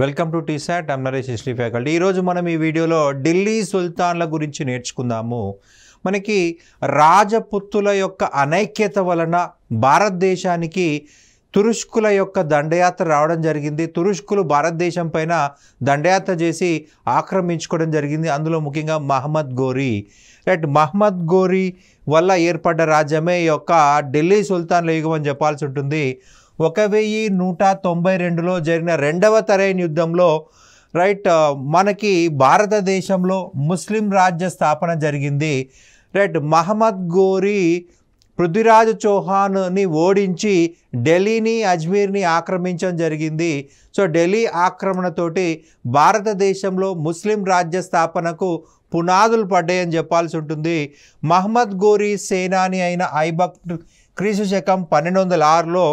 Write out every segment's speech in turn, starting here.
Welcome to T-SAT. I'm Naresh, history faculty. ఈరోజు మనం ఈ వీడియోలో ఢిల్లీ సుల్తాన్ల గురించి నేర్చుకుందాము. మనకి రాజపుత్తుల యొక్క అనైక్యత వలన భారతదేశానికి తురుష్కుల యొక్క దండయాత్ర రావడం జరిగింది. తురుష్కులు భారతదేశం పైన దండయాత్ర చేసి ఆక్రమించుకోవడం జరిగింది. అందులో ముఖ్యంగా మహమ్మద్ గోరీ మహమ్మద్ గోరీ వల్ల ఏర్పడ్డ రాజ్యమే ఈ యొక్క ఢిల్లీ సుల్తాన్ల యుగం అని చెప్పాల్సి ఉంటుంది. 1192లో జరిగిన రెండవ తరైన్ యుద్ధంలో మనకి భారతదేశంలో ముస్లిం రాజ్య స్థాపన జరిగింది. మహమ్మద్ గోరీ పృథ్వీరాజ్ చౌహాన్ని ఓడించి ఢిల్లీని, అజ్మీర్ని ఆక్రమించడం జరిగింది. సో ఢిల్లీ ఆక్రమణతోటి భారతదేశంలో ముస్లిం రాజ్య స్థాపనకు పునాదులు పడ్డాయని చెప్పాల్సి ఉంటుంది. మహమ్మద్ గోరీ సేనాని అయిన ఐబక్ క్రీస్తు శకం 1206లో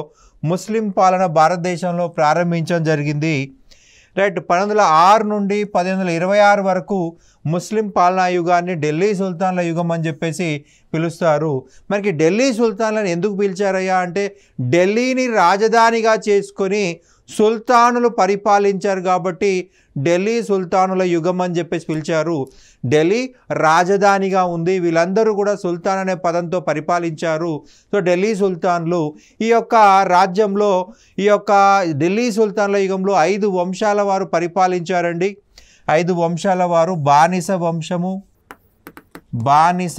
ముస్లిం పాలన భారతదేశంలో ప్రారంభించడం జరిగింది. 1206 నుండి 1526 వరకు ముస్లిం పాలనా యుగాన్ని ఢిల్లీ సుల్తాన్ల యుగం అని చెప్పేసి పిలుస్తారు. మనకి ఢిల్లీ సుల్తాన్లను ఎందుకు పిలిచారయ్యా అంటే ఢిల్లీని రాజధానిగా చేసుకొని సుల్తానులు పరిపాలించారు కాబట్టి ఢిల్లీ సుల్తానుల యుగం అని చెప్పేసి పిలిచారు. ఢిల్లీ రాజధానిగా ఉంది, వీళ్ళందరూ కూడా సుల్తాన్ అనే పదంతో పరిపాలించారు. సో ఢిల్లీ సుల్తాన్లు ఈ యొక్క రాజ్యంలో ఈ యొక్క ఢిల్లీ సుల్తాన్ల యుగంలో 5 వంశాల వారు పరిపాలించారండి. 5 వంశాల వారు బానిస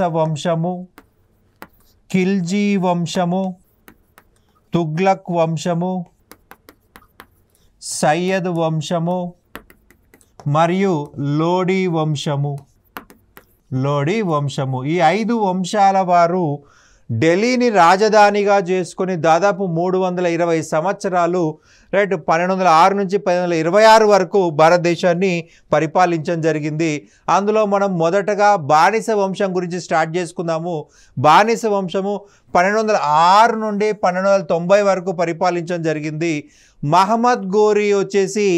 వంశము, ఖిల్జీ వంశము, తుగ్లక్ వంశము, సయ్యద్ వంశము మరియు లోడీ వంశము. ఈ 5 వంశాల వారు ఢిల్లీని రాజధానిగా చేసుకొని దాదాపు 320 సంవత్సరాలు 1206 నుంచి 1526 వరకు భారతదేశాన్ని పరిపాలించడం జరిగింది. అందులో మనం మొదటగా బానిస వంశం గురించి స్టార్ట్ చేసుకుందాము. బానిస వంశము 1206 నుండి 1290 వరకు పరిపాలించడం జరిగింది. మహమ్మద్ గోరీ వచ్చేసి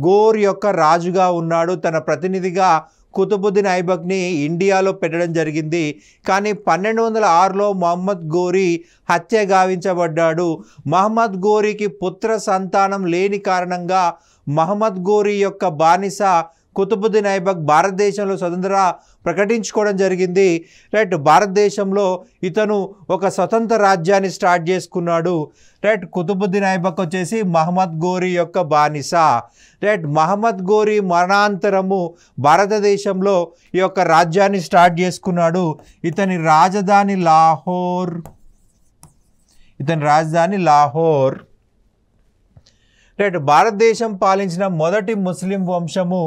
గోర్ యొక్క రాజుగా ఉన్నాడు. తన ప్రతినిధిగా కుతుబుద్దీన్ ఐబక్ని ఇండియాలో పెట్టడం జరిగింది. కానీ 1206లో మహమ్మద్ గోరీ హత్య గావించబడ్డాడు. మహమ్మద్ గోరీకి పుత్ర సంతానం లేని కారణంగా మహమ్మద్ గోరీ యొక్క బానిస కుతుబుద్దీన్ ఐబక్ భారతదేశంలో స్వతంత్ర ప్రకటించుకోవడం జరిగింది. భారతదేశంలో ఇతను ఒక స్వతంత్ర రాజ్యాన్ని స్టార్ట్ చేసుకున్నాడు. కుతుబుద్దీన్ ఐబక్ వచ్చేసి మహమ్మద్ గోరీ యొక్క బానిస. మహమ్మద్ గోరీ మరణాంతరము భారతదేశంలో ఈ యొక్క రాజ్యాన్ని స్టార్ట్ చేసుకున్నాడు. ఇతని రాజధాని లాహోర్. భారతదేశం పాలించిన మొదటి ముస్లిం వంశము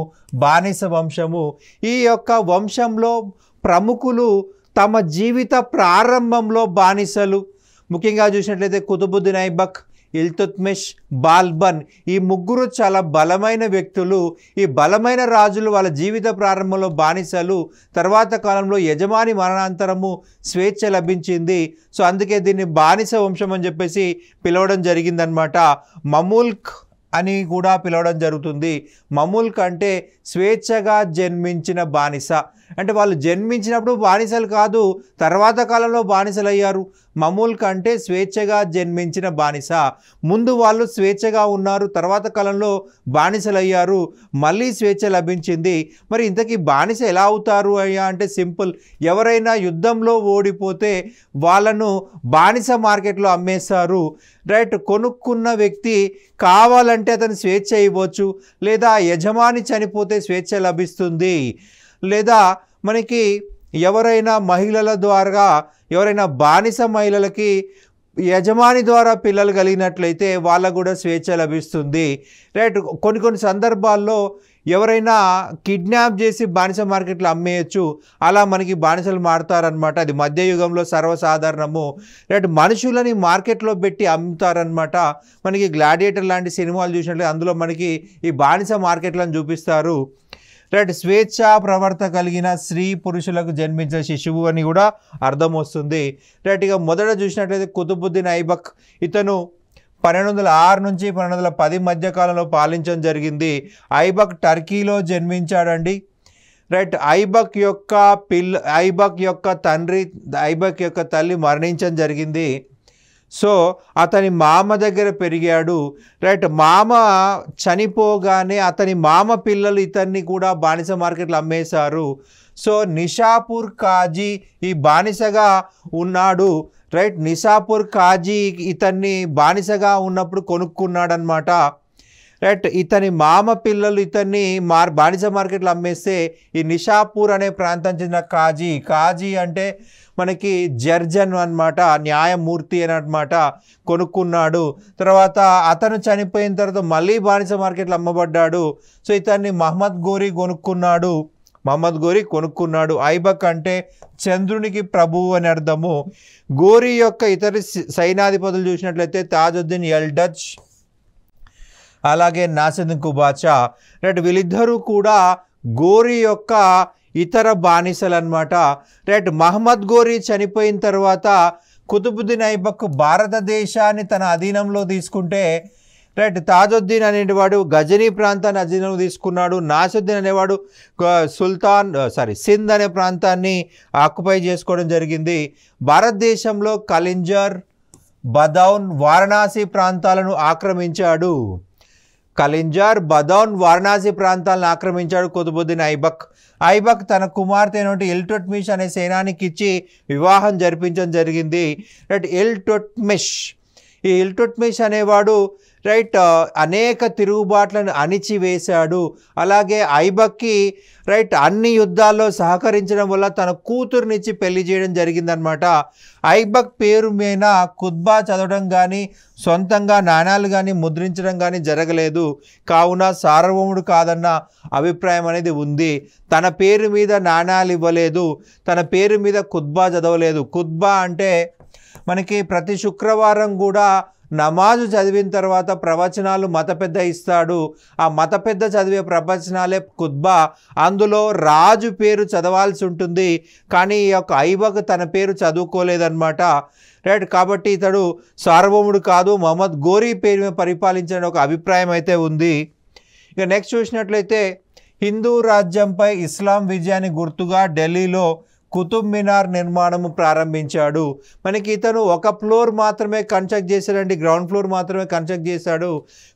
బానిస వంశము. ఈ యొక్క వంశంలో ప్రముఖులు తమ జీవిత ప్రారంభంలో బానిసలు. ముఖ్యంగా చూసినట్లయితే కుతుబుద్దీన్ ఐబక్, ఇల్తుత్మిష్, బాల్బన్ ఈ ముగ్గురు చాలా బలమైన వ్యక్తులు. ఈ బలమైన రాజులు వాళ్ళ జీవిత ప్రారంభంలో బానిసలు. తర్వాత కాలంలో యజమాని మరణాంతరము స్వేచ్ఛ లభించింది. సో అందుకే దీన్ని బానిస వంశం అని చెప్పేసి పిలవడం జరిగిందనమాట. మముల్క్ అని కూడా పిలవడం జరుగుతుంది. మముల్క్ అంటే స్వేచ్ఛగా జన్మించిన బానిస. అంటే వాళ్ళు జన్మించినప్పుడు బానిసలు కాదు, తర్వాత కాలంలో బానిసలు అయ్యారు. మముల్క్ అంటే స్వేచ్ఛగా జన్మించిన బానిస. ముందు వాళ్ళు స్వేచ్ఛగా ఉన్నారు, తర్వాత కాలంలో బానిసలు అయ్యారు, మళ్ళీ స్వేచ్ఛ లభించింది. మరి ఇంతకీ బానిస ఎలా అవుతారు అయ్యా అంటే సింపుల్. ఎవరైనా యుద్ధంలో ఓడిపోతే వాళ్ళను బానిస మార్కెట్లో అమ్మేస్తారు. కొనుక్కున్న వ్యక్తి కావాలంటే అతను స్వేచ్ఛ ఇవ్వచ్చు, లేదా యజమాని చనిపోతే స్వేచ్ఛ లభిస్తుంది, లేదా మనకి ఎవరైనా మహిళల ద్వారా ఎవరైనా బానిస మహిళలకి యజమాని ద్వారా పిల్లలు కలిగినట్లయితే వాళ్ళకు కూడా స్వేచ్ఛ లభిస్తుంది. కొన్ని సందర్భాల్లో ఎవరైనా కిడ్నాప్ చేసి బానిస మార్కెట్లో అమ్మేయచ్చు. అలా మనకి బానిసలు మారుతారనమాట. అది మధ్యయుగంలో సర్వసాధారణము. మనుషులని మార్కెట్లో పెట్టి అమ్ముతారనమాట. మనకి గ్లాడియేటర్ లాంటి సినిమాలు చూసినట్లయితే అందులో మనకి ఈ బానిస మార్కెట్లను చూపిస్తారు. స్వేచ్ఛా ప్రవర్త కలిగిన స్త్రీ పురుషులకు జన్మించిన శిశువు అని కూడా అర్థం వస్తుంది. ఇక మొదట చూసినట్లయితే కుతుబుద్దీన్ ఐబక్ ఇతను 1206 నుంచి 1210 మధ్య కాలంలో పాలించడం జరిగింది. ఐబక్ టర్కీలో జన్మించాడండి. ఐబక్ యొక్క తల్లి మరణించడం జరిగింది. సో అతని మామ దగ్గర పెరిగాడు. రైట్, మామ చనిపోగానే అతని మామ పిల్లలు ఇతన్ని కూడా బానిస మార్కెట్లో అమ్మేశారు. సో నిషాపూర్ కాజీ ఈ బానిసగా ఉన్నాడు. రైట్, నిషాపూర్ కాజీ ఇతన్ని బానిసగా ఉన్నప్పుడు కొనుక్కున్నాడనమాట. రైట్, ఇతని మామ పిల్లలు ఇతన్ని బానిస మార్కెట్లో అమ్మేస్తే ఈ నిషాపూర్ అనే ప్రాంతం చెందిన కాజీ అంటే మనకి జడ్జన్ అన్నమాట, న్యాయమూర్తి అని అనమాట, కొనుక్కున్నాడు. తర్వాత అతను చనిపోయిన తర్వాత మళ్ళీ బానిస మార్కెట్లో అమ్మబడ్డాడు. సో ఇతన్ని మహమ్మద్ గోరీ కొనుక్కున్నాడు. ఐబక్ అంటే చంద్రునికి ప్రభువు అని అర్థము. గోరీ యొక్క ఇతర సైనాధిపతులు చూసినట్లయితే తాజుద్దీన్ ఎల్డచ్, అలాగే నాసిరుద్దీన్ కుబాచా. రైట్, వీళ్ళిద్దరూ కూడా గోరీ యొక్క ఇతర బానిసలు అనమాట. రైట్, మహమ్మద్ గోరీ చనిపోయిన తర్వాత కుతుబుద్దీన్ ఐబక్ భారతదేశాన్ని తన అధీనంలో తీసుకుంటే, రైట్, తాజుద్దీన్ అనేవాడు గజనీ ప్రాంతాన్ని అధీనంలో తీసుకున్నాడు. నాసిరుద్దీన్ అనేవాడు సింధ్ అనే ప్రాంతాన్ని ఆక్యుపై చేసుకోవడం జరిగింది. భారతదేశంలో కలింజర్, బదౌన్, వారణాసి ప్రాంతాలను ఆక్రమించాడు. కుతుబుద్దీన్ ఐబక్ తన కుమార్తె అయినటువంటి ఇల్టుట్మిష్ అనే సేనానికి ఇచ్చి వివాహం జరిపించడం జరిగింది. రైట్, ఈ ఇల్టుట్మిష్ అనేవాడు రైట్ అనేక తిరుగుబాట్లను అణిచివేశాడు. అలాగే ఐబక్కి రైట్ అన్ని యుద్ధాల్లో సహకరించడం వల్ల తన కూతురునిచ్చి పెళ్లి చేయడం జరిగిందనమాట. ఐబక్ పేరు మీద ఖుత్బా చదవడం కానీ సొంతంగా నాణాలు కానీ ముద్రించడం కానీ జరగలేదు. కావున సార్వభౌముడు కాదన్న అభిప్రాయం అనేది ఉంది. తన పేరు మీద నాణాలు ఇవ్వలేదు, తన పేరు మీద ఖుత్బా చదవలేదు. ఖుత్బా అంటే మనకి ప్రతి శుక్రవారం కూడా నమాజు చదివిన తర్వాత ప్రవచనాలు మత పెద్ద ఇస్తాడు. ఆ మత పెద్ద చదివే ప్రవచనాలే ఖుత్బా. అందులో రాజు పేరు చదవాల్సి ఉంటుంది, కానీ ఈ యొక్క ఐబక్ తన పేరు చదువుకోలేదన్నమాట. రైట్, కాబట్టి ఇతడు సార్వభౌముడు కాదు, మహమ్మద్ గోరీ పేరు మీద పరిపాలించిన ఒక అభిప్రాయం అయితే ఉంది. ఇక నెక్స్ట్ చూసినట్లయితే హిందూ రాజ్యంపై ఇస్లాం విజయాన్ని గుర్తుగా ఢిల్లీలో కుతుబ్ మినార్ నిర్మాణము ప్రారంభించాడు. మనకి ఇతను ఒక ఫ్లోర్ మాత్రమే కన్స్ట్రక్ట్ చేశాడండి, గ్రౌండ్ ఫ్లోర్ మాత్రమే కన్స్ట్రక్ట్ చేశాడు.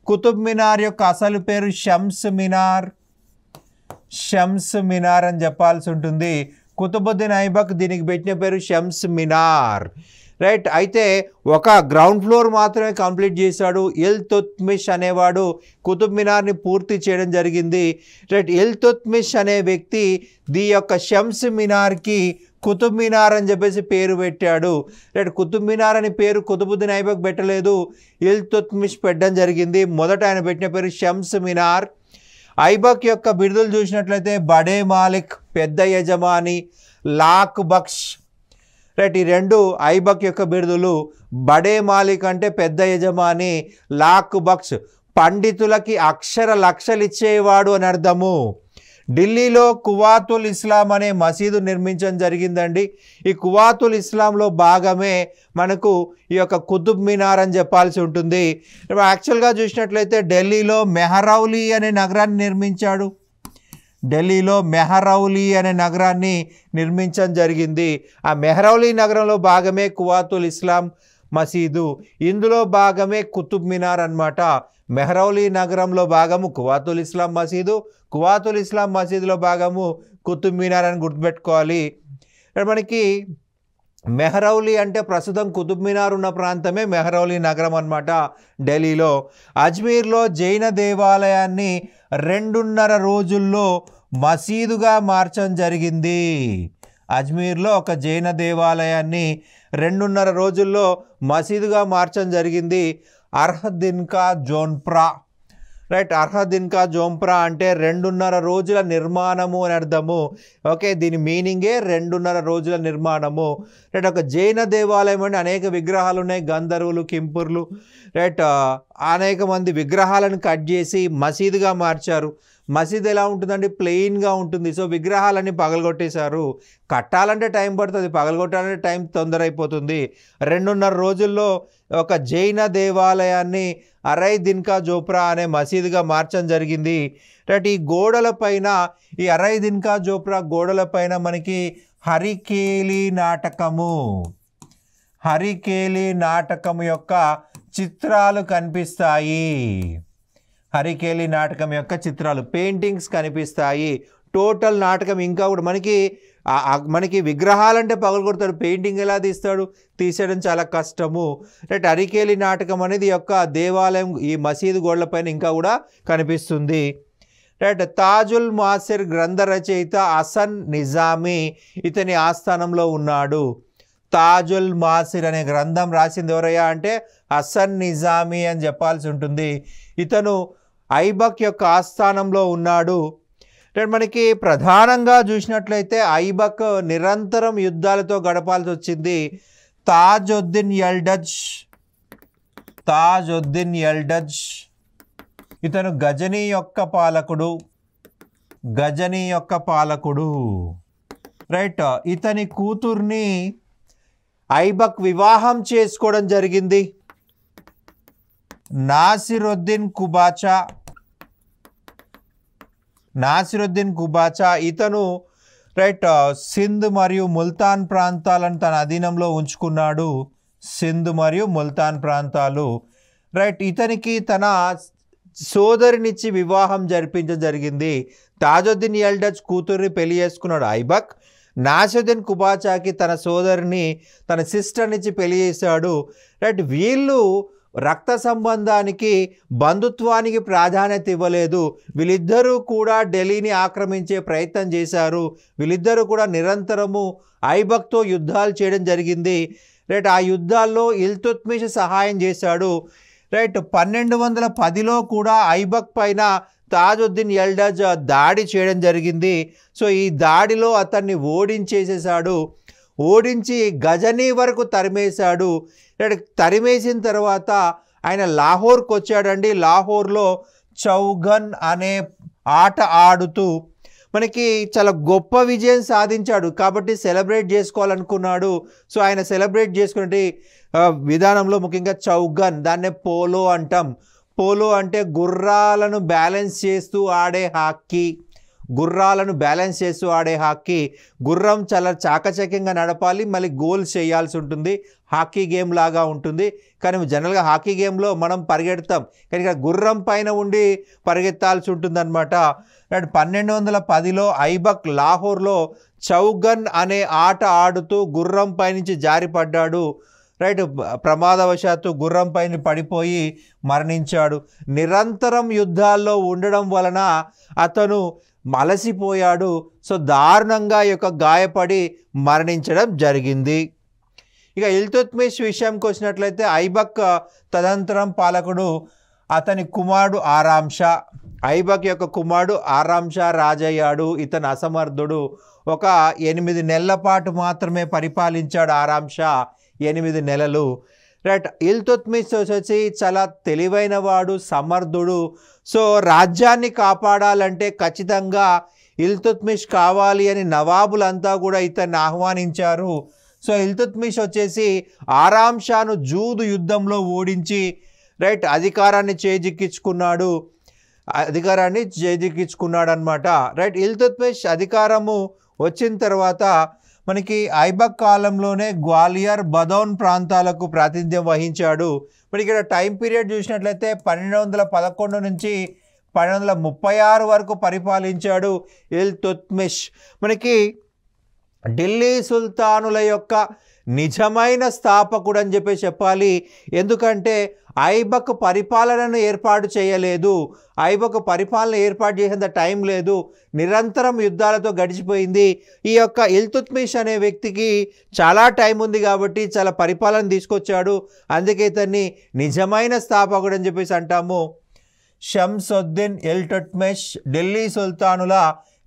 కుతుబ్ మినార్ యొక్క అసలు పేరు షమ్స్ మినార్ అని చెప్పాల్సి ఉంటుంది. కుతుబుద్దీన్ ఐబక్ దీనికి పెట్టిన పేరు షమ్స్ మినార్. రైట్, అయితే ఒక గ్రౌండ్ ఫ్లోర్ మాత్రమే కంప్లీట్ చేశాడు. ఇల్తుత్మిష్ అనేవాడు కుతుబ్ మినార్ని పూర్తి చేయడం జరిగింది. రైట్, ఇల్తుత్మిష్ అనే వ్యక్తి దీ యొక్క షమ్స్ మినార్కి కుతుబ్ మినార్ అని చెప్పేసి పేరు పెట్టాడు. రైట్, కుతుబ్ మినార్ అని పేరు కుతుబుద్దీన్ ఐబక్ పెట్టలేదు, ఇల్తుత్మిష్ పెట్టడం జరిగింది. మొదట ఆయన పెట్టిన పేరు షమ్స్ మినార్. ఐబక్ యొక్క బిరుదులు చూసినట్లయితే బడే మాలిక్ పెద్ద యజమాని, లాక్ బక్ష్. రైట్, ఈ రెండు ఐబక్ యొక్క బిరుదులు. బడే మాలిక్ అంటే పెద్ద యజమాని, లాక్ బక్ష్ పండితులకి అక్షర లక్షలు ఇచ్చేవాడు అని అర్థము. ఢిల్లీలో కువాతుల్ ఇస్లాం అనే మసీదు నిర్మించడం జరిగిందండి. ఈ కువాతుల్ ఇస్లాంలో భాగమే మనకు ఈ యొక్క కుతుబ్ మినార్ అని చెప్పాల్సి ఉంటుంది. యాక్చువల్గా చూసినట్లయితే ఢిల్లీలో మెహరౌలీ అనే నగరాన్ని నిర్మించాడు. నిర్మించడం జరిగింది. ఆ మెహరౌలీ నగరంలో భాగమే కువాతుల్ ఇస్లాం మసీదు, ఇందులో భాగమే కుతుబ్ మినార్ అన్నమాట. మెహరౌలీ నగరంలో భాగము కువాతుల్ ఇస్లాం మసీదు, కువాతుల్ ఇస్లాం మసీదులో భాగము కుతుబ్ మినార్ అని గుర్తుపెట్టుకోవాలి. మనకి మెహరౌలీ అంటే ప్రస్తుతం కుతుబ్ మినార్ ఉన్న ప్రాంతమే మెహరౌలీ నగరం అన్నమాట ఢిల్లీలో. అజ్మీర్లో జైన దేవాలయాన్ని 2.5 రోజుల్లో మసీదుగా మార్చడం జరిగింది. అజ్మీర్లో ఒక జైన దేవాలయాన్ని 2.5 రోజుల్లో మసీదుగా మార్చడం జరిగింది. అర్హదిన్కా జోన్ప్రా. రైట్, అర్హదిన్కా జోన్ప్రా అంటే 2.5 రోజుల నిర్మాణము అని అర్థము. ఓకే, దీని మీనింగే 2.5 రోజుల నిర్మాణము. రైట్, ఒక జైన దేవాలయం అంటే అనేక విగ్రహాలు ఉన్నాయి, గంధర్వులు, కింపుర్లు. రైట్, అనేక మంది విగ్రహాలను కట్ చేసి మసీదుగా మార్చారు. మసీద్ ఎలా ఉంటుందండి, ప్లెయిన్గా ఉంటుంది. సో విగ్రహాలన్నీ పగలగొట్టేశారు. కట్టాలంటే టైం పడుతుంది, పగలగొట్టాలంటే టైం తొందర అయిపోతుంది. 2.5 రోజుల్లో ఒక జైన దేవాలయాన్ని అరై దిన్కా జోప్రా అనే మసీదుగా మార్చడం జరిగింది. రైట్, ఈ గోడల పైన, ఈ అరై దిన్కా జోప్రా గోడల పైన మనకి హరికేలి హరికేలి నాటకం యొక్క చిత్రాలు కనిపిస్తాయి. హరికేలి నాటకం యొక్క చిత్రాలు పెయింటింగ్స్ కనిపిస్తాయి. టోటల్ నాటకం ఇంకా కూడా మనకి విగ్రహాలంటే పగలగొడతాడు, పెయింటింగ్ ఎలా తీస్తాడు, తీసేయడం చాలా కష్టము. రైట్, హరికేలి నాటకం అనేది యొక్క దేవాలయం ఈ మసీదు గోడలపైన ఇంకా కూడా కనిపిస్తుంది. రైట్, తాజుల్ మాసిర్ గ్రంథ రచయిత హసన్ నిజామీ ఇతని ఆస్థానంలో ఉన్నాడు. తాజుల్ మాసిర్ అనే గ్రంథం రాసింది ఎవరయ్యా అంటే హసన్ నిజామీ అని చెప్పాల్సి ఉంటుంది. ఇతను ఐబక్ యొక్క ఆస్థానంలో ఉన్నాడు. మనకి ప్రధానంగా చూసినట్లయితే ఐబక్ నిరంతరం యుద్ధాలతో గడపాల్సి వచ్చింది. తాజుద్దీన్ ఎల్డజ్ ఇతను గజనీ యొక్క పాలకుడు. రైట్, ఇతని కూతుర్ని ఐబక్ వివాహం చేసుకోవడం జరిగింది. నాసిరుద్దీన్ కుబాచా ఇతను రైట్ సింధ్ మరియు ముల్తాన్ ప్రాంతాలను తన అధీనంలో ఉంచుకున్నాడు. సింధ్ మరియు ముల్తాన్ ప్రాంతాలు. రైట్, ఇతనికి తన సోదరినిచ్చి వివాహం జరిపించడం జరిగింది. తాజుద్దీన్ ఎల్డజ్ కూతుర్ని పెళ్లి చేసుకున్నాడు ఐబక్. నాసిరుద్దీన్ కుబాచాకి తన సోదరిని తన సిస్టర్నిచ్చి పెళ్లి చేశాడు. రైట్, వీళ్ళు రక్త సంబంధానికి బంధుత్వానికి ప్రాధాన్యత ఇవ్వలేదు. వీళ్ళిద్దరూ కూడా ఢిల్లీని ఆక్రమించే ప్రయత్నం చేశారు. వీళ్ళిద్దరూ కూడా నిరంతరము ఐబక్తో యుద్ధాలు చేయడం జరిగింది. రైట్, ఆ యుద్ధాల్లో ఇల్తుత్మిష్ సహాయం చేశాడు. రైట్, 1210లో కూడా ఐబక్ పైన తాజుద్దీన్ ఎల్డజ్ దాడి చేయడం జరిగింది. సో ఈ దాడిలో అతన్ని ఓడించి గజనీ వరకు తరిమేశాడు. తరిమేసిన తర్వాత ఆయన లాహోర్కి వచ్చాడండి. లాహోర్లో చౌగన్ అనే ఆట ఆడుతూ మనకి చాలా గొప్ప విజయం సాధించాడు కాబట్టి సెలబ్రేట్ చేసుకోవాలనుకున్నాడు. సో ఆయన సెలబ్రేట్ చేసుకునే విధానంలో ముఖ్యంగా చౌగన్, దాన్నే పోలో అంటాం. పోలో అంటే గుర్రాలను బ్యాలెన్స్ చేస్తూ ఆడే హాకీ. గుర్రం చాలా చాకచక్యంగా నడపాలి, మళ్ళీ గోల్స్ చేయాల్సి ఉంటుంది. హాకీ గేమ్ లాగా ఉంటుంది. కానీ జనరల్గా హాకీ గేమ్లో మనం పరిగెడతాం, కానీ ఇక్కడ గుర్రం పైన ఉండి పరిగెత్తాల్సి ఉంటుంది అనమాట. 1210లో ఐబక్ లాహోర్లో చౌగన్ అనే ఆట ఆడుతూ గుర్రం పైనుంచి జారిపడ్డాడు. రైట్, ప్రమాదవశాత్తు గుర్రం పైన పడిపోయి మరణించాడు. నిరంతరం యుద్ధాల్లో ఉండడం వలన అతను అలసిపోయాడు. సో దారుణంగా గాయపడి మరణించడం జరిగింది. ఇక ఇల్తుత్మిష్ విషయంకి వచ్చినట్లయితే ఐబక్ తదనంతరం పాలకుడు అతని కుమారుడు ఆరామ్ షా. ఐబక్ యొక్క కుమారుడు ఆరామ్ షా రాజయ్యాడు. ఇతను అసమర్థుడు. ఒక 8 నెలల పాటు మాత్రమే పరిపాలించాడు ఆరామ్ షా, 8 నెలలు. రైట్, ఇల్తుత్మిష్ వచ్చి చాలా తెలివైన వాడు, సమర్థుడు. సో రాజ్యాన్ని కాపాడాలంటే ఖచ్చితంగా ఇల్తుత్మిష్ కావాలి అని నవాబులంతా కూడా ఇతన్ని ఆహ్వానించారు. సో ఇల్తుత్మిష్ వచ్చేసి ఆరామ్ షాను జూదు యుద్ధంలో ఓడించి రైట్ అధికారాన్ని చేజిక్కించుకున్నాడు అనమాట. రైట్, ఇల్తుత్మిష్ అధికారము వచ్చిన తర్వాత మనకి ఐబక్ కాలంలోనే గ్వాలియర్, బదౌన్ ప్రాంతాలకు ప్రాతినిధ్యం వహించాడు. మరి ఇక్కడ టైం పీరియడ్ చూసినట్లయితే 1211 నుంచి 1236 వరకు పరిపాలించాడు ఇల్తుత్మిష్. మనకి ఢిల్లీ సుల్తానుల యొక్క నిజమైన స్థాపకుడు అని చెప్పాలి. ఎందుకంటే ఐబక్ పరిపాలనను ఏర్పాటు చేయలేదు. ఐబక్ పరిపాలన ఏర్పాటు చేసేంత టైం లేదు. నిరంతరం యుద్ధాలతో గడిచిపోయింది. ఈ యొక్క ఇల్తుత్మిష్ అనే వ్యక్తికి చాలా టైం ఉంది కాబట్టి చాలా పరిపాలన తీసుకొచ్చాడు. అందుకే ఇతన్ని నిజమైన స్థాపకుడు అని అంటాము. షంసుద్దీన్ ఇల్తుత్మిష్ ఢిల్లీ సుల్తానుల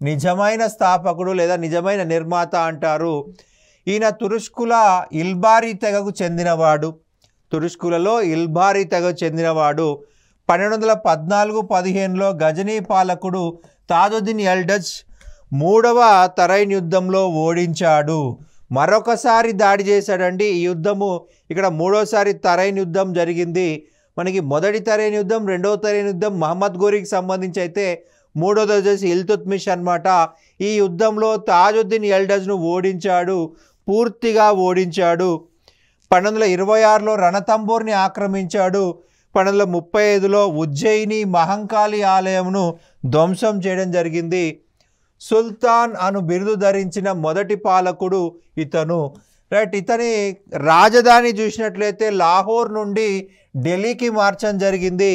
నిజమైన స్థాపకుడు లేదా నిజమైన నిర్మాత అంటారు. ఈయన తురుష్కుల ఇల్బారీ తెగకు చెందినవాడు. తురుష్కులలో ఇల్బారీ తెగకు చెందినవాడు. 1214-15లో గజనీ పాలకుడు తాజుద్దీన్ ఎల్డజ్ 3వ తరైన్ యుద్ధంలో ఓడించాడు. మరొకసారి దాడి చేశాడండి. ఈ యుద్ధము ఇక్కడ 3వసారి తరైన్ యుద్ధం జరిగింది. మనకి మొదటి తరైన్ యుద్ధం, 2వ తరైన్ యుద్ధం మహమ్మద్ గోరీకి సంబంధించి అయితే 3వది వచ్చేసి ఇల్తుత్మిష్ అనమాట. ఈ యుద్ధంలో తాజుద్దీన్ ఎల్డజ్ను ఓడించాడు, పూర్తిగా ఓడించాడు. 1226లో రణతంబోర్ని ఆక్రమించాడు. 1235లో ఉజ్జయిని మహంకాళి ఆలయంను ధ్వంసం చేయడం జరిగింది. సుల్తాన్ అను బిరుదు ధరించిన మొదటి పాలకుడు ఇతను. రైట్, ఇతని రాజధాని చూసినట్లయితే లాహోర్ నుండి ఢిల్లీకి మార్చడం జరిగింది.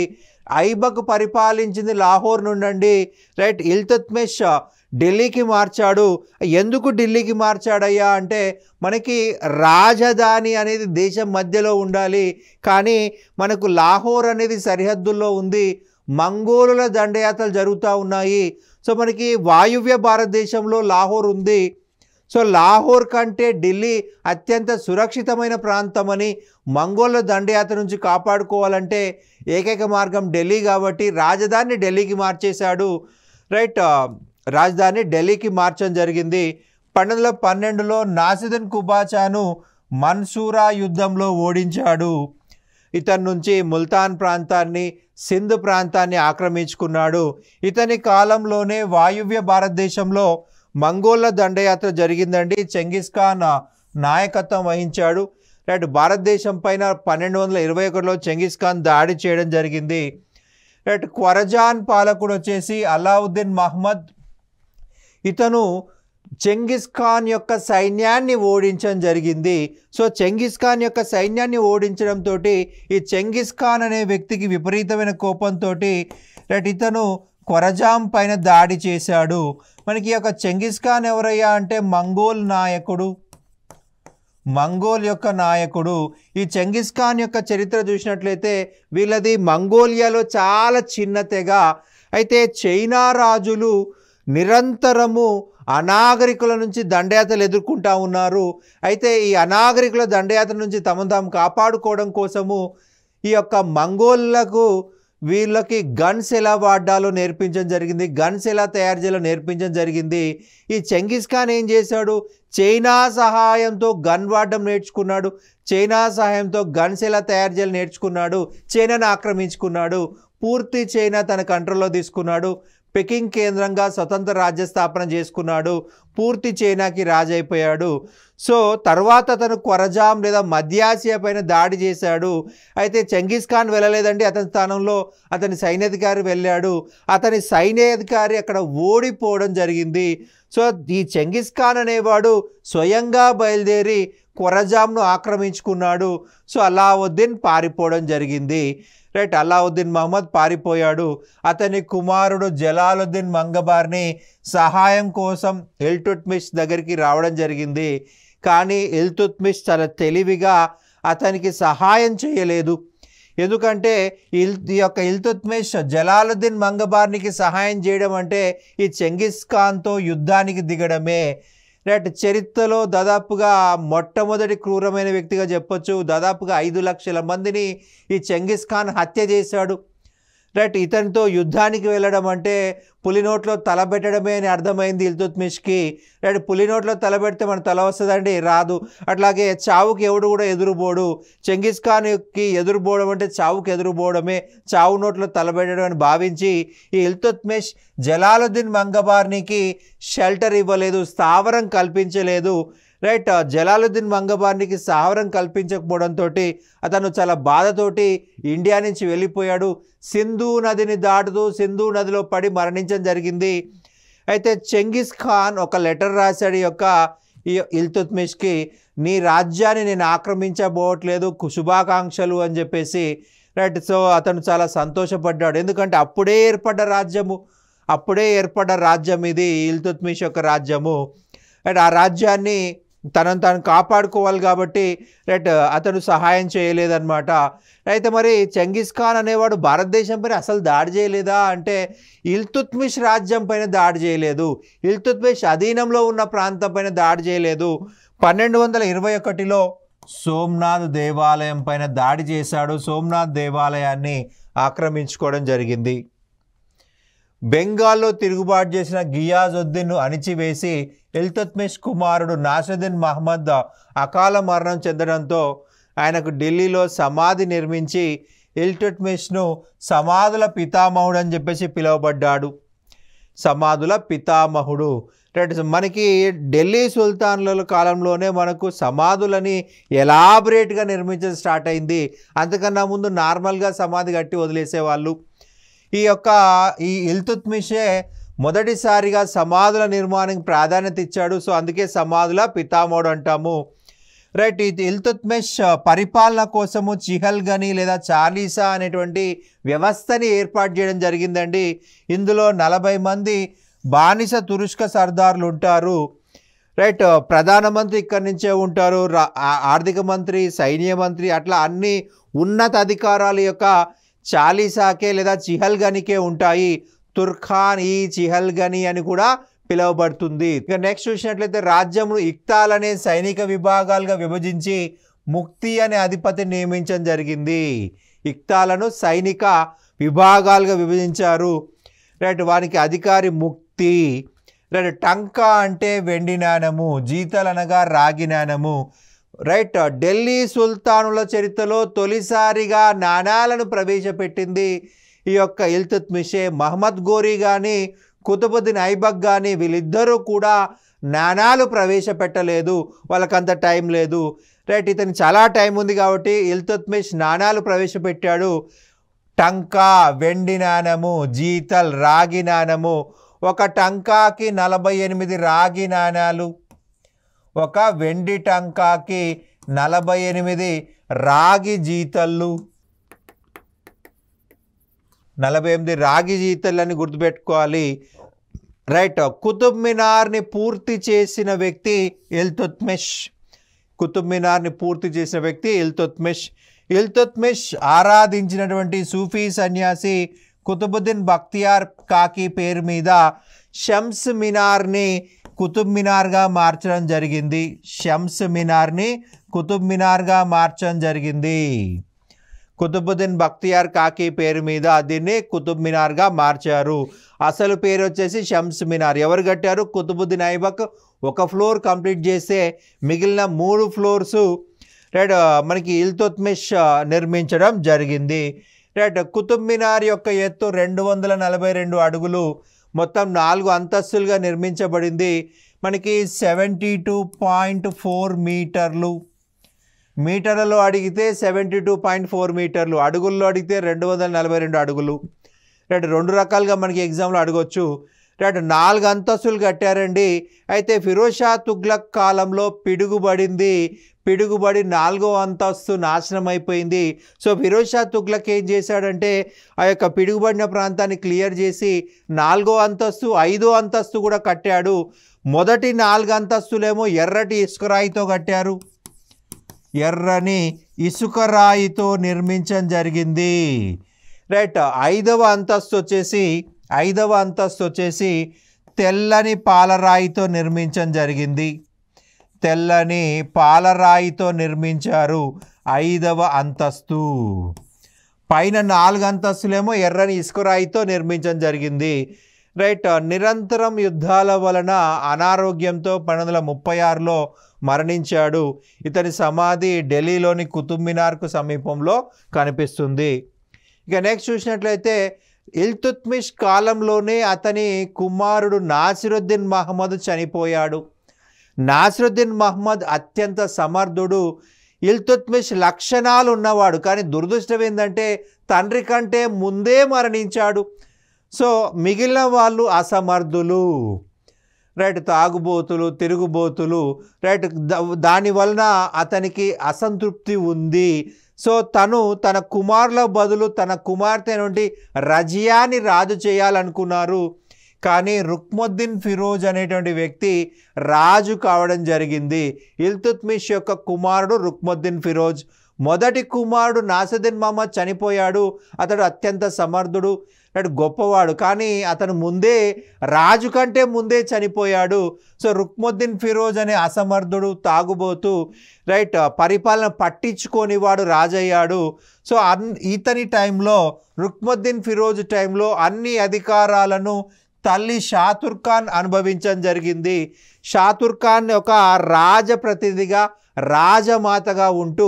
ఐబక్ పరిపాలించింది లాహోర్ నుండి. రైట్, ఇల్తుత్మిష్ ఢిల్లీకి మార్చాడు. ఎందుకు ఢిల్లీకి మార్చాడయ్యా అంటే మనకి రాజధాని అనేది దేశం మధ్యలో ఉండాలి, కానీ మనకు లాహోర్ అనేది సరిహద్దుల్లో ఉంది. మంగోలుల దండయాత్రలు జరుగుతూ ఉన్నాయి. సో మనకి వాయువ్య భారతదేశంలో లాహోర్ ఉంది. సో లాహోర్ కంటే ఢిల్లీ అత్యంత సురక్షితమైన ప్రాంతమని, మంగోళ్ళ దండయాత్ర నుంచి కాపాడుకోవాలంటే ఏకైక మార్గం ఢిల్లీ కాబట్టి రాజధానిని ఢిల్లీకి మార్చేశాడు. రైట్, రాజధాని ఢిల్లీకి మార్చడం జరిగింది. 1212లో నాసిరుద్దీన్ కుబాచాను మన్సూరా యుద్ధంలో ఓడించాడు. ఇతని నుంచి ముల్తాన్ ప్రాంతాన్ని, సింధ్ ప్రాంతాన్ని ఆక్రమించుకున్నాడు. ఇతని కాలంలోనే వాయువ్య భారతదేశంలో మంగోళ్ళ దండయాత్ర జరిగిందండి. చెంగిస్ ఖాన్ నాయకత్వం వహించాడు. రైట్, భారతదేశం పైన 1221లో చెంగిస్ ఖాన్ దాడి చేయడం జరిగింది. రైట్, ఖొరజాన్ పాలకుడు వచ్చేసి అలావుద్దీన్ మహ్మద్. ఇతను చెంగిస్ ఖాన్ యొక్క సైన్యాన్ని ఓడించడం జరిగింది. సో చెంగిస్ ఖాన్ యొక్క సైన్యాన్ని ఓడించడంతో ఈ చెంగిస్ ఖాన్ అనే వ్యక్తికి విపరీతమైన కోపంతో రైట్ ఇతను ఖొరజాం పైన దాడి చేశాడు. మనకి ఈ యొక్క చెంగిస్ ఖాన్ ఎవరయ్యా అంటే మంగోల్ యొక్క నాయకుడు. ఈ చెంగిస్ ఖాన్ యొక్క చరిత్ర చూసినట్లయితే వీళ్ళది మంగోలియాలో చాలా చిన్న తెగ. అయితే చైనా రాజులు నిరంతరము అనాగరికుల నుంచి దండయాత్రలు ఎదుర్కొంటూ ఉన్నారు. అయితే ఈ అనాగరికుల దండయాత్ర నుంచి తమను తాము కాపాడుకోవడం కోసము ఈ యొక్క మంగోళ్ళకు వీళ్ళకి గన్స్ ఎలా వాడాలో నేర్పించడం జరిగింది, గన్స్ ఎలా తయారు చేయాలో నేర్పించడం జరిగింది. ఈ చెంగిస్ ఖాన్ ఏం చేశాడు, చైనా సహాయంతో గన్ వాడడం నేర్చుకున్నాడు, చైనా సహాయంతో గన్స్ ఎలా తయారు చేయాలో నేర్చుకున్నాడు, చైనాను ఆక్రమించుకున్నాడు, పూర్తి చైనా తన కంట్రోల్లో తీసుకున్నాడు, పెకింగ్ కేంద్రంగా స్వతంత్ర రాజ్య స్థాపన చేసుకున్నాడు, పూర్తి చైనాకి రాజైపోయాడు. సో తర్వాత అతను ఖొరజాం లేదా మధ్యాసియా పైన దాడి చేశాడు. అయితే చెంగిస్ ఖాన్ వెళ్ళలేదండి, అతని స్థానంలో అతని సైన్యాధికారి వెళ్ళాడు. అతని సైన్యాధికారి అక్కడ ఓడిపోవడం జరిగింది. సో ఈ చెంగిస్ ఖాన్ అనేవాడు స్వయంగా బయలుదేరి ఖొరజాంను ఆక్రమించుకున్నాడు. సో అలావుద్దీన్ పారిపోవడం జరిగింది. రైట్, అలావుద్దీన్ మహమ్మద్ పారిపోయాడు. అతని కుమారుడు జలాలుద్దీన్ మంగబార్ని సహాయం కోసం ఇల్తుత్మిష్ దగ్గరికి రావడం జరిగింది. కానీ ఇల్తుత్మిష్ చాలా తెలివిగా అతనికి సహాయం చేయలేదు. ఎందుకంటే ఈ యొక్క ఇల్తుత్మిష్ జలాలుద్దీన్ మంగబార్నికి సహాయం చేయడం అంటే ఈ చెంగిస్ ఖాన్తో యుద్ధానికి దిగడమే. రైట్, చరిత్రలో దాదాపుగా మొట్టమొదటి క్రూరమైన వ్యక్తిగా చెప్పొచ్చు. దాదాపుగా 5 లక్షల మందిని ఈ చెంగిస్ ఖాన్ హత్య చేశాడు. రైట్, ఇతనితో యుద్ధానికి వెళ్ళడం అంటే పులినోట్లో తలబెట్టడమే అని అర్థమైంది ఇల్తుత్మిష్కి. రైట్, పులినోట్లో తలబెడితే మన తల వస్తుందండి, రాదు. అట్లాగే చావుకి ఎవడు కూడా ఎదురుపోడు. చెంగిస్ ఖాన్కి ఎదురుపోవడం అంటే చావుకి ఎదురుపోవడమే, చావు నోట్లో తలబెట్టడం అని భావించి ఈ ఇల్తుత్మిష్ జలాలుద్దీన్ మంగబార్నికి షెల్టర్ ఇవ్వలేదు, స్థావరం కల్పించలేదు. రైట్, జలాలుద్దీన్ మంగబార్నికి స్థావరం కల్పించకపోవడంతో అతను చాలా బాధతోటి ఇండియా నుంచి వెళ్ళిపోయాడు. సింధు నదిని దాటుతూ సింధు నదిలో పడి మరణించడం జరిగింది. అయితే చెంగిస్ ఖాన్ ఒక లెటర్ రాశాడు ఈ ఇల్తుత్మిష్కి, నీ రాజ్యాన్ని నేను ఆక్రమించబోవట్లేదు, శుభాకాంక్షలు అని చెప్పేసి. రైట్, సో అతను చాలా సంతోషపడ్డాడు. ఎందుకంటే అప్పుడే ఏర్పడ్డ రాజ్యం ఇది ఇల్తుత్మిష్ యొక్క రాజ్యము. రైట్, ఆ రాజ్యాన్ని తనను తాను కాపాడుకోవాలి కాబట్టి రైట్ అతను సహాయం చేయలేదన్నమాట. అయితే మరి చెంగిస్ ఖాన్ అనేవాడు భారతదేశం పైన అసలు దాడి చేయలేదా అంటే ఇల్తుత్మిష్ రాజ్యం పైన దాడి చేయలేదు, ఇల్తుత్మిష్ అధీనంలో ఉన్న ప్రాంతం పైన దాడి చేయలేదు. 1221లో సోమనాథ్ దేవాలయం పైన దాడి చేశాడు. సోమనాథ్ దేవాలయాన్ని ఆక్రమించుకోవడం జరిగింది. బెంగాల్లో తిరుగుబాటు చేసిన గియాజుద్దీన్ను అణిచివేసి ఇల్తుత్మిష్ కుమారుడు నాసిరుద్దీన్ మహమ్మద్ అకాల మరణం చెందడంతో ఆయనకు ఢిల్లీలో సమాధి నిర్మించి ఇల్తుత్మిష్ను సమాధుల పితామహుడు అని చెప్పేసి పిలువబడ్డాడు. సమాధుల పితామహుడు. రైట్. మనకి ఢిల్లీ సుల్తాన్ల కాలంలోనే మనకు సమాధులని ఎలాబరేట్గా నిర్మించడం స్టార్ట్ అయింది. అంతకన్నా ముందు నార్మల్గా సమాధి కట్టి వదిలేసేవాళ్ళు. ఈ ఇల్తుత్మిషే మొదటిసారిగా సమాధుల నిర్మాణానికి ప్రాధాన్యత ఇచ్చాడు. సో అందుకే సమాధుల పితామహుడు అంటాము. రైట్. ఇది ఇల్తుత్మిష్ పరిపాలన కోసము చిహల్గని లేదా చాలీసా అనేటువంటి వ్యవస్థని ఏర్పాటు చేయడం జరిగిందండి. ఇందులో 40 మంది బానిస తురుష్క సర్దార్లు ఉంటారు. రైట్. ప్రధానమంత్రి ఇక్కడి నుంచే ఉంటారు, ఆర్థిక మంత్రి, సైన్య మంత్రి, అట్లా అన్ని ఉన్నత అధికారాలు యొక్క చాలీసాకే లేదా చిహల్గనికే ఉంటాయి. తుర్ఖాన్ ఈ చిహల్గని అని కూడా పిలువబడుతుంది. ఇక నెక్స్ట్ చూసినట్లయితే రాజ్యమును ఇక్తాల్ అనే సైనిక విభాగాలుగా విభజించి ముక్తి అనే అధిపతిని నియమించడం జరిగింది. ఇక్తాలను సైనిక విభాగాలుగా విభజించారు. రైట్. వానికి అధికారి ముక్తి. రైట్. టంకా అంటే వెండి నాణెము, జీతల్ అనగా రాగి నాణెము. రైట్. ఢిల్లీ సుల్తానుల చరిత్రలో తొలిసారిగా నాణాలను ప్రవేశపెట్టింది ఈ యొక్క ఇల్తుత్మిషే. మహమ్మద్ గోరీ కానీ కుతుబుద్దీన్ ఐబక్ కానీ వీళ్ళిద్దరూ కూడా నాణాలు ప్రవేశపెట్టలేదు, వాళ్ళకంత టైం లేదు. రైట్. ఇతనికి చాలా టైం ఉంది కాబట్టి ఇల్తుత్మిష్ నాణాలు ప్రవేశపెట్టాడు. టంకా వెండి నాణెము, జీతల్ రాగి నాణెము. ఒక టంకాకి 48 రాగి నాణాలు, ఒక వెండి టంకాకి 48 రాగి జీతళ్ళు, 48 రాగి జీతళ్ళని గుర్తుపెట్టుకోవాలి. రైట్. కుతుబ్ మినార్ని పూర్తి చేసిన వ్యక్తి ఇల్తుత్మిష్. కుతుబ్ మినార్ని పూర్తి చేసిన వ్యక్తి ఇల్తుత్మిష్. ఇల్తుత్మిష్ ఆరాధించినటువంటి సూఫీ సన్యాసి కుతుబుద్దీన్ బక్తియార్ కాకి పేరు మీద షమ్స్ మినార్ని కుతుబ్ మినార్గా మార్చడం జరిగింది. షమ్స్ మినార్ని కుతుబ్ మినార్గా మార్చడం జరిగింది. కుతుబుద్దీన్ బక్తియార్ కాకి పేరు మీద దీన్ని కుతుబ్ మినార్గా మార్చారు. అసలు పేరు వచ్చేసి షమ్స్ మినార్. ఎవరు కట్టారు? కుతుబుద్దీన్ ఐబక్. ఒక ఫ్లోర్ కంప్లీట్ చేస్తే మిగిలిన 3 ఫ్లోర్సు రైట్ మనకి ఇల్తుత్మిష్ నిర్మించడం జరిగింది. రైట్. కుతుబ్ మినార్ యొక్క ఎత్తు 242 అడుగులు, మొత్తం 4 అంతస్తులుగా నిర్మించబడింది. మనకి 72.4 మీటర్లు. మీటర్లలో అడిగితే 72.4 మీటర్లు, అడుగుల్లో అడిగితే 242 అడుగులు. రైట్. 2 రకాలుగా మనకి ఎగ్జామ్లో అడగొచ్చు. రైట్. 4 అంతస్తులు కట్టారండి. అయితే ఫిరోజ్ షా తుగ్లక్ కాలంలో పిడుగుబడి 4వ అంతస్తు నాశనం అయిపోయింది. సో ఫిరోజ్ షా తుగ్లక్ ఏం చేశాడంటే ఆ యొక్క పిడుగుబడిన ప్రాంతాన్ని క్లియర్ చేసి 4వ అంతస్తు 5వ అంతస్తు కూడా కట్టాడు. మొదటి 4 అంతస్తులేమో ఎర్రటి ఇసుకరాయితో కట్టారు. ఎర్రని ఇసుకరాయితో నిర్మించడం జరిగింది. రైట్. 5వ అంతస్తు వచ్చేసి తెల్లని పాలరాయితో నిర్మించడం జరిగింది. తెల్లని పాలరాయితో నిర్మించారు 5వ అంతస్తు. పైన 4 అంతస్తులేమో ఎర్రని ఇసుకరాయితో నిర్మించడం జరిగింది. రైట్. నిరంతరం యుద్ధాల వలన అనారోగ్యంతో 1936లో మరణించాడు. ఇతని సమాధి ఢిల్లీలోని కుతుబ్ మినార్కు సమీపంలో కనిపిస్తుంది. ఇక నెక్స్ట్ చూసినట్లయితే ఇల్తుత్మిష్ కాలంలోనే అతని కుమారుడు నాసిరుద్దీన్ మహమ్మద్ చనిపోయాడు. నాసిరుద్దీన్ మహమ్మద్ అత్యంత సమర్థుడు, ఇల్తుత్మిష్ లక్షణాలు ఉన్నవాడు. కానీ దురదృష్టం ఏంటంటే తండ్రి కంటే ముందే మరణించాడు. సో మిగిలిన వాళ్ళు అసమర్థులు. రైట్. తాగుబోతులు, తిరుగుబోతులు. రైట్. దానివలన అతనికి అసంతృప్తి ఉంది. సో తన కుమారుల బదులు తన కుమార్తె నుండి రజియాని రాజు చేయాలనుకున్నారు. కానీ రుక్ముద్దీన్ ఫిరోజ్ అనేటువంటి వ్యక్తి రాజు కావడం జరిగింది. ఇల్తుత్మిష్ యొక్క కుమారుడు రుక్ముద్దీన్ ఫిరోజ్. మొదటి కుమారుడు నాసిరుద్దీన్ మహమ్మద్ చనిపోయాడు. అతడు అత్యంత సమర్థుడు, గొప్పవాడు. కానీ అతను రాజు కంటే ముందే చనిపోయాడు. సో రుక్ముద్దీన్ ఫిరోజ్ అనే అసమర్థుడు, తాగుబోతు, రైట్, పరిపాలన పట్టించుకొని వాడు రాజయ్యాడు. సో ఇతని టైంలో, రుక్ముద్దీన్ ఫిరోజ్ టైంలో అన్ని అధికారాలను తల్లి షాతుర్ఖాన్ అనుభవించడం జరిగింది. షాతుర్ఖాన్ ఒక రాజప్రతినిధిగా, రాజమాతగా ఉంటూ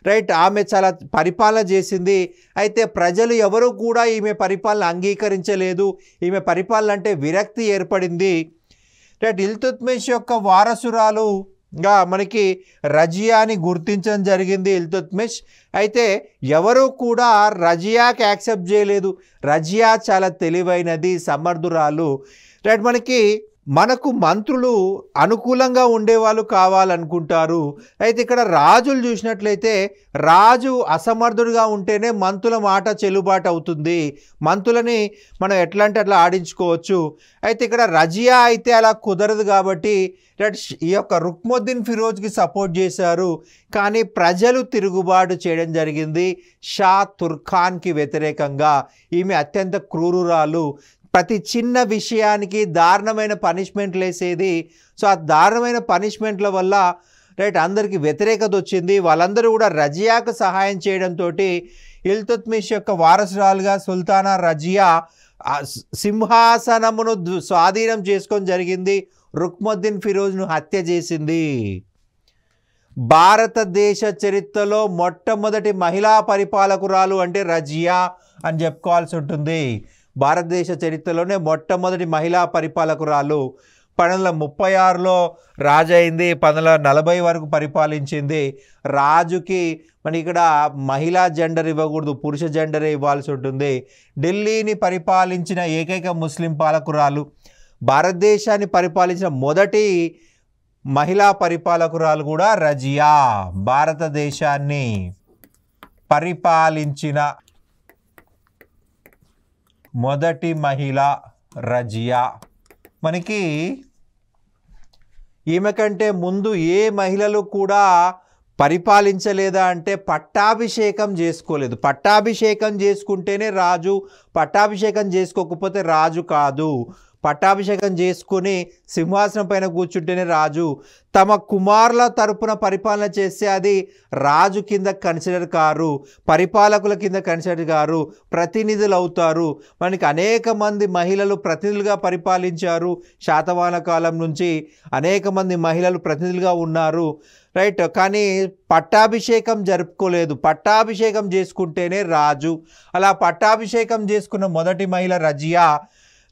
రైట్ ఆమె చాలా పరిపాలన చేసింది. అయితే ప్రజలు ఎవరు కూడా ఈమె పరిపాలన అంగీకరించలేదు. ఈమె పరిపాలన అంటే విరక్తి ఏర్పడింది. రైట్. ఇల్తుత్మిష్ యొక్క వారసురాలుగా మనకి రజియాని గుర్తించడం జరిగింది ఇల్తుత్మిష్. అయితే ఎవరు కూడా రజియాకి యాక్సెప్ట్ చేయలేదు. రజియా చాలా తెలివైనది, సమర్థురాలు. రైట్. మనకు మంత్రులు అనుకూలంగా ఉండేవాళ్ళు కావాలనుకుంటారు. అయితే ఇక్కడ రాజులు చూసినట్లయితే రాజు అసమర్థుడిగా ఉంటేనే మంత్రుల మాట చెల్లుబాటు అవుతుంది. మంత్రులని మనం ఎట్లా అంటే అట్లా ఆడించుకోవచ్చు. అయితే ఇక్కడ రజియా అయితే అలా కుదరదు కాబట్టి ఈ యొక్క రుక్నుద్దీన్ ఫిరోజ్కి సపోర్ట్ చేశారు. కానీ ప్రజలు తిరుగుబాటు చేయడం జరిగింది షా తుర్ఖాన్కి వ్యతిరేకంగా. ఈమె అత్యంత క్రూరురాలు. ప్రతి చిన్న విషయానికి దారుణమైన పనిష్మెంట్లు వేసేది. సో ఆ దారుణమైన పనిష్మెంట్ల వల్ల రైట్ అందరికీ వ్యతిరేకత వచ్చింది. వాళ్ళందరూ కూడా రజియాకు సహాయం చేయడంతో ఇల్తుత్మిష్ యొక్క వారసురాలుగా సుల్తానా రజియా సింహాసనమును స్వాధీనం చేసుకొని జరిగింది. రుక్నుద్దీన్ ఫిరోజ్ను హత్య చేసింది. భారతదేశ చరిత్రలో మొట్టమొదటి మహిళా పరిపాలకురాలు అంటే రజియా అని చెప్పుకోవాల్సి ఉంటుంది. భారతదేశ చరిత్రలోనే మొట్టమొదటి మహిళా పరిపాలకురాలు. 1936లో రాజు అయింది, 1940 వరకు పరిపాలించింది. రాజుకి ఇక్కడ మహిళా జెండర్ ఇవ్వకూడదు, పురుష జెండరే ఇవ్వాల్సి ఉంటుంది. ఢిల్లీని పరిపాలించిన ఏకైక ముస్లిం పాలకురాలు. భారతదేశాన్ని పరిపాలించిన మొదటి మహిళా పరిపాలకురాలు కూడా రజియా. భారతదేశాన్ని పరిపాలించిన మొదటి మహిళ రజియా. ఈమె కంటే ముందు ఏ మహిళలు కూడా పరిపాలించలేదా అంటే పట్టాభిషేకం చేసుకోలేదు. పట్టాభిషేకం చేసుకుంటేనే రాజు, పట్టాభిషేకం చేసుకోకపోతే రాజు కాదు. పట్టాభిషేకం చేసుకుని సింహాసనం పైన కూర్చుంటేనే రాజు. తమ కుమారుల తరపున పరిపాలన చేస్తే అది రాజు కింద కన్సిడర్ కారు, పరిపాలకుల కింద కన్సిడర్ కారు, ప్రతినిధులు అవుతారు. అనేక మంది మహిళలు ప్రతినిధులుగా పరిపాలించారు. శాతవాహన కాలం నుంచి అనేక మంది మహిళలు ప్రతినిధులుగా ఉన్నారు. రైట్. కానీ పట్టాభిషేకం జరుపుకోలేదు. పట్టాభిషేకం చేసుకుంటేనే రాజు. అలా పట్టాభిషేకం చేసుకున్న మొదటి మహిళ రజియా.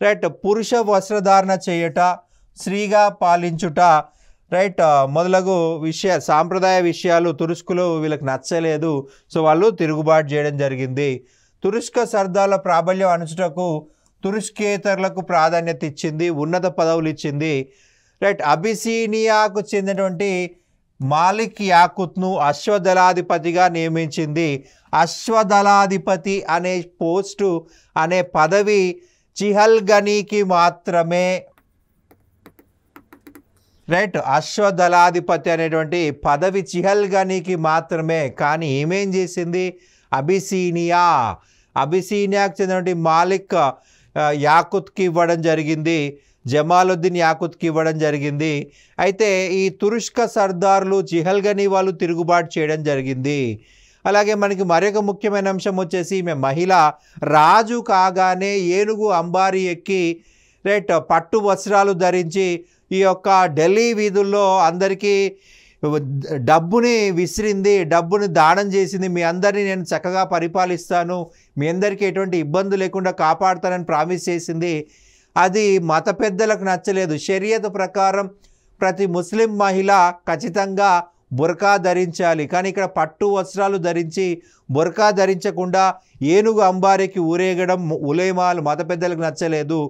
రైట్. పురుష వస్త్రధారణ చేయట, స్త్రీగా పాలించుట, రైట్ మొదలగు సాంప్రదాయ విషయాలు తురుష్కులు వీళ్ళకి నచ్చలేదు. సో వాళ్ళు తిరుగుబాటు చేయడం జరిగింది. తురుష్క సర్దార్ల ప్రాబల్యం అణచుటకు తురుష్కేతరులకు ప్రాధాన్యత ఇచ్చింది, ఉన్నత పదవులు ఇచ్చింది. రైట్. అబిసీనియాకు చెందినటువంటి మాలిక్ యాకుత్ను అశ్వదళాధిపతిగా నియమించింది. అశ్వదళాధిపతి అనే పోస్టు అనే పదవి చిహల్గనీకి మాత్రమే. రైట్. అశ్వదళాధిపతి అనేటువంటి పదవి చిహల్గనీకి మాత్రమే. కానీ ఏమేం చేసింది? అబిసీనియాకు చెందినటువంటి మాలిక్ యాకుత్కి ఇవ్వడం జరిగింది, జమాలుద్దీన్ యాకుత్కి ఇవ్వడం జరిగింది. అయితే ఈ తురుష్క సర్దార్లు చిహల్గనీ వాళ్ళు తిరుగుబాటు చేయడం జరిగింది. అలాగే మరొక ముఖ్యమైన అంశం వచ్చేసి ఈమె మహిళ. రాజు కాగానే ఏనుగు అంబారీ ఎక్కి రైట్ పట్టు వస్త్రాలు ధరించి ఈ యొక్క ఢిల్లీ వీధుల్లో అందరికీ డబ్బుని విసిరింది, డబ్బుని దానం చేసింది. మీ అందరినీ నేను చక్కగా పరిపాలిస్తాను, మీ అందరికీ ఎటువంటి ఇబ్బంది లేకుండా కాపాడుతానని ప్రామిస్ చేసింది. అది మత పెద్దలకు నచ్చలేదు. షరియత్ ప్రకారం ప్రతి ముస్లిం మహిళ ఖచ్చితంగా బుర్కా ధరించాలి. కానీ ఇక్కడ పట్టు వస్త్రాలు ధరించి బుర్కా ధరించకుండా ఏనుగు అంబారీకి ఊరేగడం ఉలేమాలు మత పెద్దలకు నచ్చలేదు.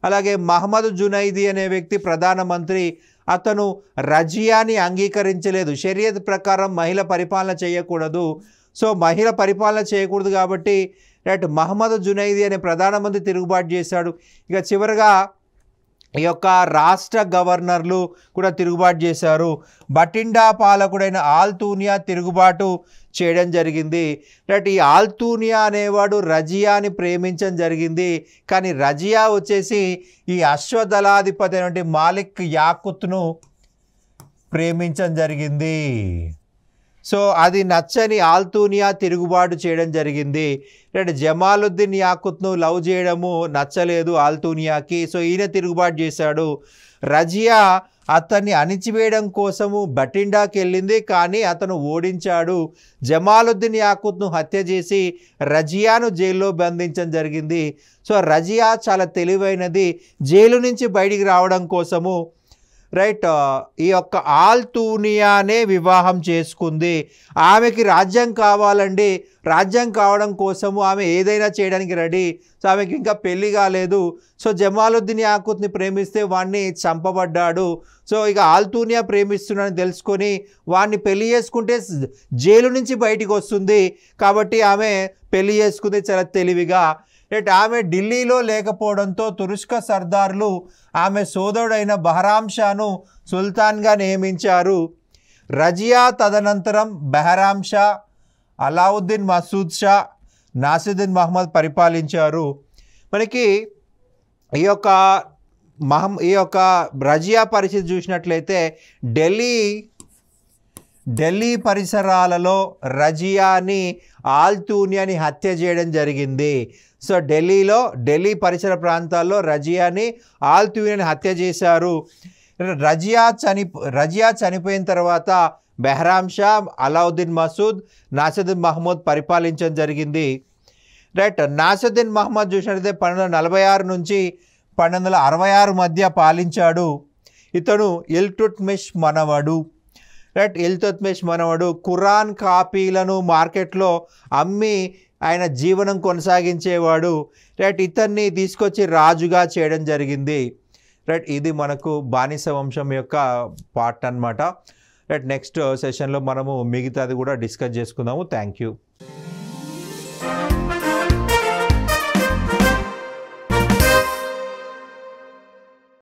అలాగే మహమ్మద్ జునైదీ అనే వ్యక్తి ప్రధానమంత్రి. అతను రజియాని అంగీకరించలేదు. షరియత్ ప్రకారం మహిళ పరిపాలన చేయకూడదు. సో మహిళ పరిపాలన చేయకూడదు కాబట్టి రైట్ మహమ్మద్ జునైదీ అనే ప్రధానమంత్రి తిరుగుబాటు చేశాడు. ఇక చివరిగా ఈ యొక్క రాష్ట్ర గవర్నర్లు కూడా తిరుగుబాటు చేశారు. బటిండా పాలకుడైన ఆల్తూనియా తిరుగుబాటు చేయడం జరిగింది. రైట్. ఈ ఆల్తూనియా అనేవాడు రజియాని ప్రేమించడం జరిగింది. కానీ రజియా వచ్చేసి ఈ అశ్వదళాధిపతి అయినటువంటి మాలిక్ యాకుత్ను ప్రేమించడం జరిగింది. సో అది నచ్చని ఆల్తూనియా తిరుగుబాటు చేయడం జరిగింది. అంటే జమాలుద్దీన్ యాకుత్ను లవ్ చేయడము నచ్చలేదు ఆల్తూనియాకి. సో ఈయన తిరుగుబాటు చేశాడు. రజియా అతన్ని అణిచివేయడం కోసము బటిండాకి వెళ్ళింది, కానీ అతను ఓడించాడు. జమాలుద్దీన్ యాకుత్ను హత్య చేసి రజియాను జైల్లో బంధించడం జరిగింది. సో రజియా చాలా తెలివైనది. జైలు నుంచి బయటికి రావడం కోసము రైట్ ఈ యొక్క ఆల్తూనియానే వివాహం చేసుకుంది. ఆమెకి రాజ్యం కావాలండి. రాజ్యం కావడం కోసము ఆమె ఏదైనా చేయడానికి రెడీ. సో ఆమెకి ఇంకా పెళ్లి కాలేదు. సో జమాలుద్దీన్ యాకుత్ని ప్రేమిస్తే వాడిని చంపబడ్డాడు. సో ఇక ఆల్తూనియా ప్రేమిస్తున్నాడని తెలుసుకొని వాడిని పెళ్లి చేసుకుంటే జైలు నుంచి బయటికి వస్తుంది. కాబట్టి ఆమె పెళ్లి చేసుకుంది చాలా తెలివిగా. ఆమె ఢిల్లీలో లేకపోవడంతో తురుష్క సర్దార్లు ఆమె సోదరుడైన బహరాం షాను సుల్తాన్గా నియమించారు. రజియా తదనంతరం బహరాం షా, అలావుద్దీన్ మసూద్ షా, నాసిరుద్దీన్ మహమ్మద్ పరిపాలించారు. మనకి ఈ యొక్క రజియా పరిస్థితి చూసినట్లయితే ఢిల్లీ పరిసరాలలో రజియాని ఆల్తూనియాని హత్య చేయడం జరిగింది. సో ఢిల్లీ పరిసర ప్రాంతాల్లో రజియాని ఆల్తూనియాని హత్య చేశారు. రజియా చనిపోయిన తర్వాత బహరాం షా, అలావుద్దీన్ మసూద్, నాసిరుద్దీన్ మహమ్మద్ పరిపాలించడం జరిగింది. రైట్ నాసిరుద్దీన్ మహమ్మద్ చూసినట్లయితే 1246 నుంచి 1266 మధ్య పాలించాడు. ఇతను ఇల్తుత్మిష్ మనవడు. రైట్ ఇల్తుత్మిష్ మనవడు. ఖురాన్ కాపీలను మార్కెట్లో అమ్మి ఆయన జీవనం కొనసాగించేవాడు. రైట్ ఇతన్ని తీసుకొచ్చి రాజుగా చేయడం జరిగింది. రైట్ ఇది మనకు బానిస వంశం యొక్క పార్ట్ అన్నమాట. రైట్ నెక్స్ట్ సెషన్లో మనము మిగతాది కూడా డిస్కస్ చేసుకుందాము. Thank you.